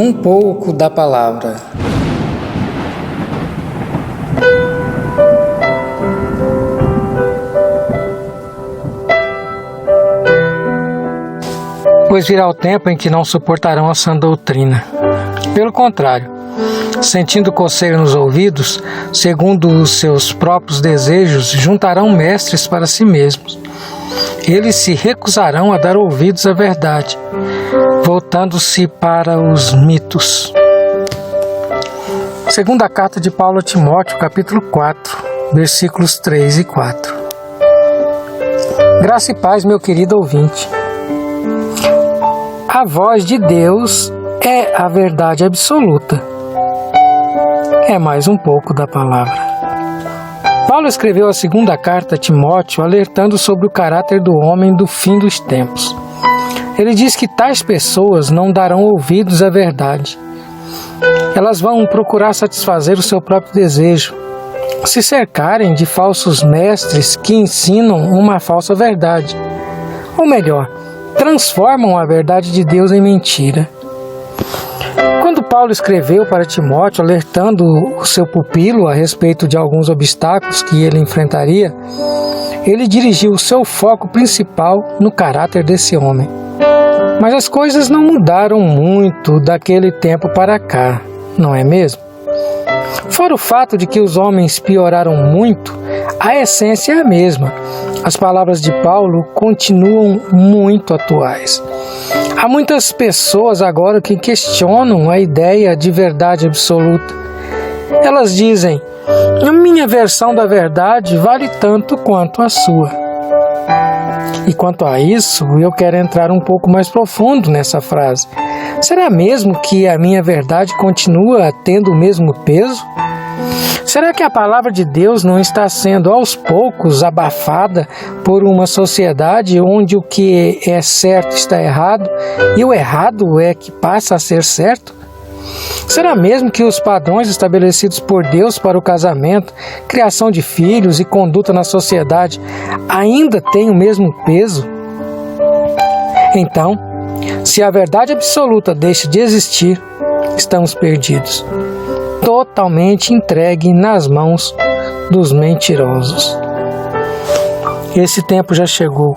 Um pouco da palavra. Pois virá o tempo em que não suportarão a sã doutrina. Pelo contrário, sentindo coceira nos ouvidos, segundo os seus próprios desejos, juntarão mestres para si mesmos. Eles se recusarão a dar ouvidos à verdade, voltando-se para os mitos. Segunda carta de Paulo a Timóteo, capítulo 4, versículos 3 e 4. Graça e paz, meu querido ouvinte. A voz de Deus é a verdade absoluta. É mais um pouco da palavra. Paulo escreveu a segunda carta a Timóteo alertando sobre o caráter do homem do fim dos tempos. Ele diz que tais pessoas não darão ouvidos à verdade. Elas vão procurar satisfazer o seu próprio desejo, se cercarem de falsos mestres que ensinam uma falsa verdade. Ou melhor, transformam a verdade de Deus em mentira. Quando Paulo escreveu para Timóteo, alertando o seu pupilo a respeito de alguns obstáculos que ele enfrentaria, ele dirigiu o seu foco principal no caráter desse homem. Mas as coisas não mudaram muito daquele tempo para cá, não é mesmo? Fora o fato de que os homens pioraram muito, a essência é a mesma. As palavras de Paulo continuam muito atuais. Há muitas pessoas agora que questionam a ideia de verdade absoluta. Elas dizem: a minha versão da verdade vale tanto quanto a sua. E quanto a isso, eu quero entrar um pouco mais profundo nessa frase. Será mesmo que a minha verdade continua tendo o mesmo peso? Será que a palavra de Deus não está sendo aos poucos abafada por uma sociedade onde o que é certo está errado e o errado é que passa a ser certo? Será mesmo que os padrões estabelecidos por Deus para o casamento, criação de filhos e conduta na sociedade ainda têm o mesmo peso? Então, se a verdade absoluta deixa de existir, estamos perdidos, totalmente entregue nas mãos dos mentirosos. Esse tempo já chegou.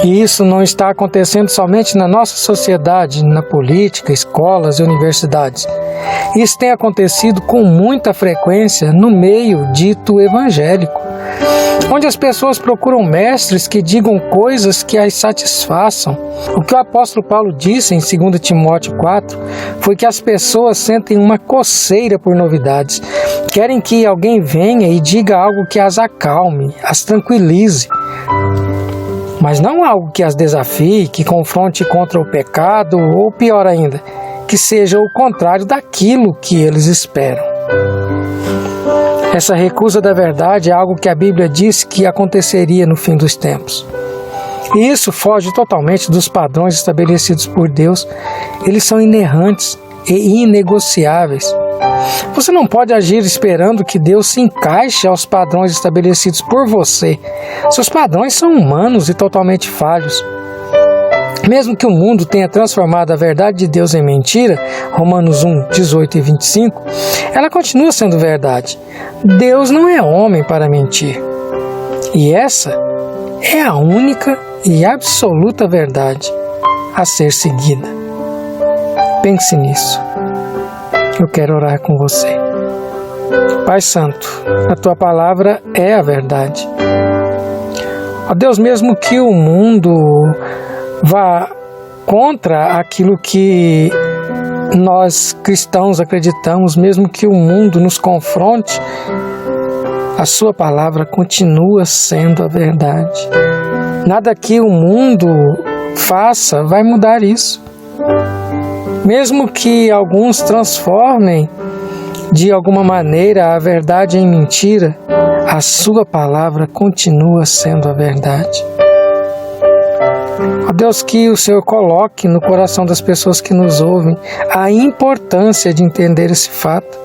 E isso não está acontecendo somente na nossa sociedade, na política, escolas e universidades. Isso tem acontecido com muita frequência no meio dito evangélico, onde as pessoas procuram mestres que digam coisas que as satisfaçam. O que o apóstolo Paulo disse em 2 Timóteo 4 foi que as pessoas sentem uma coceira por novidades. Querem que alguém venha e diga algo que as acalme, as tranquilize, mas não algo que as desafie, que confronte contra o pecado ou, pior ainda, que seja o contrário daquilo que eles esperam. Essa recusa da verdade é algo que a Bíblia diz que aconteceria no fim dos tempos. E isso foge totalmente dos padrões estabelecidos por Deus. Eles são inerrantes e inegociáveis. Você não pode agir esperando que Deus se encaixe aos padrões estabelecidos por você. Seus padrões são humanos e totalmente falhos. Mesmo que o mundo tenha transformado a verdade de Deus em mentira, Romanos 1, 18 e 25, ela continua sendo verdade. Deus não é homem para mentir. E essa é a única e absoluta verdade a ser seguida. Pense nisso. Eu quero orar com você. Pai Santo, a Tua palavra é a verdade. Ó Deus, mesmo que o mundo vá contra aquilo que nós cristãos acreditamos, mesmo que o mundo nos confronte, a Sua palavra continua sendo a verdade. Nada que o mundo faça vai mudar isso. Mesmo que alguns transformem de alguma maneira a verdade em mentira, a Sua palavra continua sendo a verdade. Ó Deus, que o Senhor coloque no coração das pessoas que nos ouvem a importância de entender esse fato,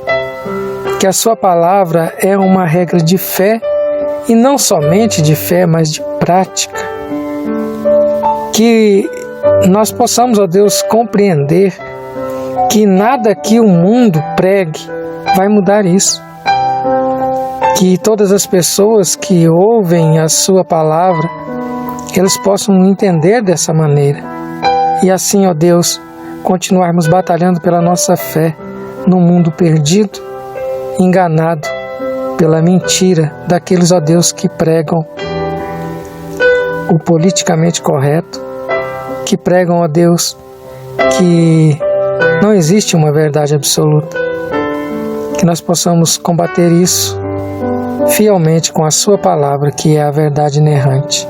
que a Sua palavra é uma regra de fé, e não somente de fé, mas de prática. Que nós possamos, ó Deus, compreender que nada que o mundo pregue vai mudar isso. Que todas as pessoas que ouvem a sua palavra, eles possam entender dessa maneira. E assim, ó Deus, continuarmos batalhando pela nossa fé no mundo perdido, enganado pela mentira daqueles, ó Deus, que pregam o politicamente correto, que pregam, ó Deus, que não existe uma verdade absoluta. Que nós possamos combater isso fielmente com a sua palavra, que é a verdade inerrante.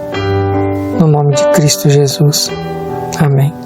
No nome de Cristo Jesus. Amém.